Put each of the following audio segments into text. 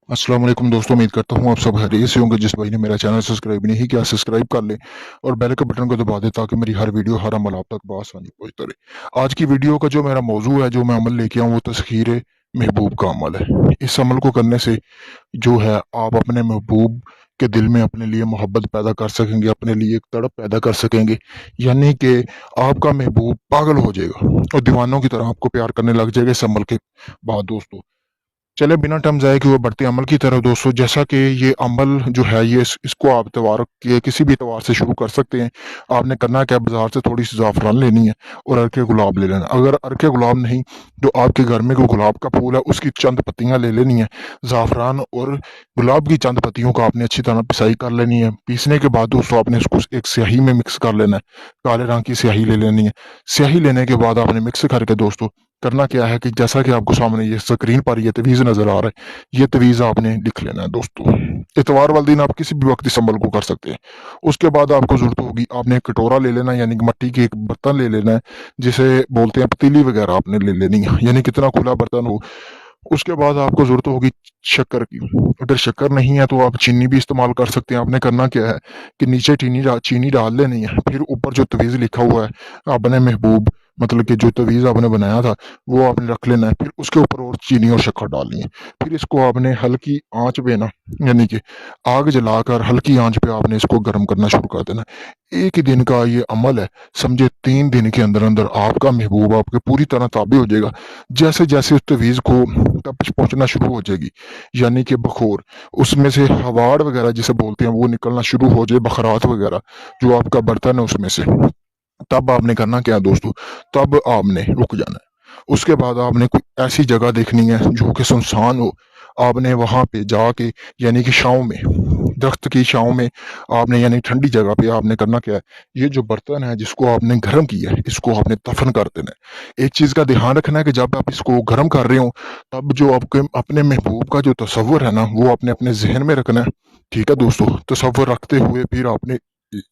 अस्सलाम वालेकुम दोस्तों, उम्मीद करता हूँ आप सब खैरियत से होंगे। जिस भाई ने मेरा चैनल सब्सक्राइब नहीं किया, सब्सक्राइब कर ले और बेल के बटन को दबा दे ताकि मेरी हर वीडियो, हर अमल आप तक बआसानी पहुंचता रहे। आज की वीडियो का जो मेरा मौजू है, जो मैं अमल लेके आऊँ, वो तस्खीर महबूब का अमल है। इस अमल को करने से जो है आप अपने महबूब के दिल में अपने लिए मोहब्बत पैदा कर सकेंगे, अपने लिए एक तड़प पैदा कर सकेंगे। यानी कि आपका महबूब पागल हो जाएगा और दीवानों की तरह आपको प्यार करने लग जाएगा इस अमल के बाद दोस्तों। चले बिना टाइम ज़ाया किए हुए बढ़ते हैं अमल की तरफ दोस्तों। जैसा कि ये अमल जो है ये इसको आप त्योहार के किसी भी त्योहार से शुरू कर सकते हैं। आपने करना क्या है, बाजार से थोड़ी सी ज़ाफ़रान लेनी है और अर्के गुलाब ले लेना। अगर अर्के गुलाब नहीं, जो आपके घर में कोई गुलाब का फूल है उसकी चंद पत्तियां ले लेनी है। ज़ाफ़रान और गुलाब की चंद पत्तियों को आपने अच्छी तरह पिसाई कर लेनी है। पीसने के बाद दोस्तों आपने इसको एक स्याही में मिक्स कर लेना है। काले रंग की स्याही ले लेनी है। स्याही लेने के बाद आपने मिक्स करके दोस्तों करना क्या है कि जैसा कि आपको सामने ये स्क्रीन पर ये तवीज़ नज़र आ रहा है, ये तवीज़ आपने लिख लेना है दोस्तों। इतवार वाले दिन आप किसी भी वक्त इस अमल को कर सकते हैं। उसके बाद आपको ज़रूरत होगी, आपने एक कटोरा ले लेना है, यानी कि मिट्टी की एक बर्तन ले लेना है, जिसे बोलते हैं पतीली वगैरह आपने ले लेनी है, यानी कितना खुला बर्तन हो। उसके बाद आपको ज़रूरत होगी शक्कर की। अगर शक्कर नहीं है तो आप चीनी भी इस्तेमाल कर सकते हैं। आपने करना क्या है कि नीचे चीनी डाल लेनी है, फिर ऊपर जो तवीज़ लिखा हुआ है आपने महबूब, मतलब कि जो तवीज़ आपने बनाया था वो आपने रख लेना है। फिर उसके ऊपर और चीनी और शक्कर डालनी है। फिर इसको आपने हल्की आंच पे ना, यानी कि आग जलाकर हल्की आंच पे आपने इसको गर्म करना शुरू कर देना है। एक ही दिन का ये अमल है, समझे 3 दिन के अंदर अंदर आपका महबूब आपके पूरी तरह ताबे हो जाएगा। जैसे जैसे उस तवीज़ को तपिश पहुंचना शुरू हो जाएगी, यानी कि बखोर, उसमें से हवाड़ वगैरह जिसे बोलते हैं वो निकलना शुरू हो जाए, बखरात वगैरह जो आपका बर्तन है उसमें से, तब आपने करना क्या है दोस्तों, तब आपने रुक जाना है। उसके बाद आपने कोई ऐसी जगह देखनी है जो कि सुनसान हो। आपने वहां पे जाके, यानी कि छाँव में, दरख्त की छाँव में आपने, यानी ठंडी जगह पे आपने करना क्या है, ये जो बर्तन है जिसको आपने गर्म किया है इसको आपने दफन कर देना है। एक चीज का ध्यान रखना है कि जब आप इसको गर्म कर रहे हो तब जो आपके अपने महबूब का जो तस्वर है ना वो आपने अपने जहन में रखना है। ठीक है दोस्तों, तस्वर रखते हुए फिर आपने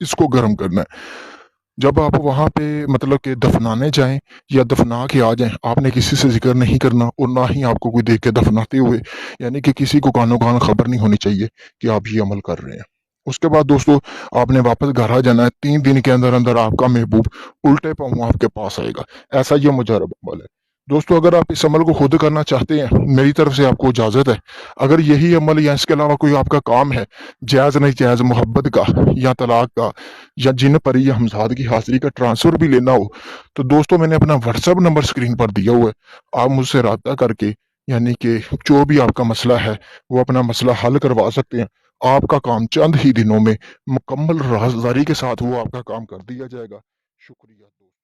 इसको गर्म करना है। जब आप वहाँ पे मतलब कि दफनाने जाएँ या दफना के आ जाएँ, आपने किसी से ज़िक्र नहीं करना और ना ही आपको कोई देख के दफनाते हुए, यानी कि किसी को कानो-कान खबर नहीं होनी चाहिए कि आप ये अमल कर रहे हैं। उसके बाद दोस्तों आपने वापस घर आ जाना है। 3 दिन के अंदर-अंदर आपका महबूब उल्टे पाँव आपके पास आएगा। ऐसा ये मुजर्रब अमल है। दोस्तों अगर आप इस अमल को खुद करना चाहते हैं, मेरी तरफ से आपको इजाज़त है। अगर यही अमल या इसके अलावा कोई आपका काम है, जायज़ नहीं जायज़ मोहब्बत का या तलाक का या जिन परी या हमज़ाद की हाज़िरी का ट्रांसफ़र भी लेना हो, तो दोस्तों मैंने अपना व्हाट्सएप नंबर स्क्रीन पर दिया हुआ है। आप मुझसे राब्ता करके, यानी कि जो भी आपका मसला है, वो अपना मसला हल करवा सकते हैं। आपका काम चंद ही दिनों में मुकम्मल राज़दारी के साथ वो आपका काम कर दिया जाएगा। शुक्रिया दोस्तों।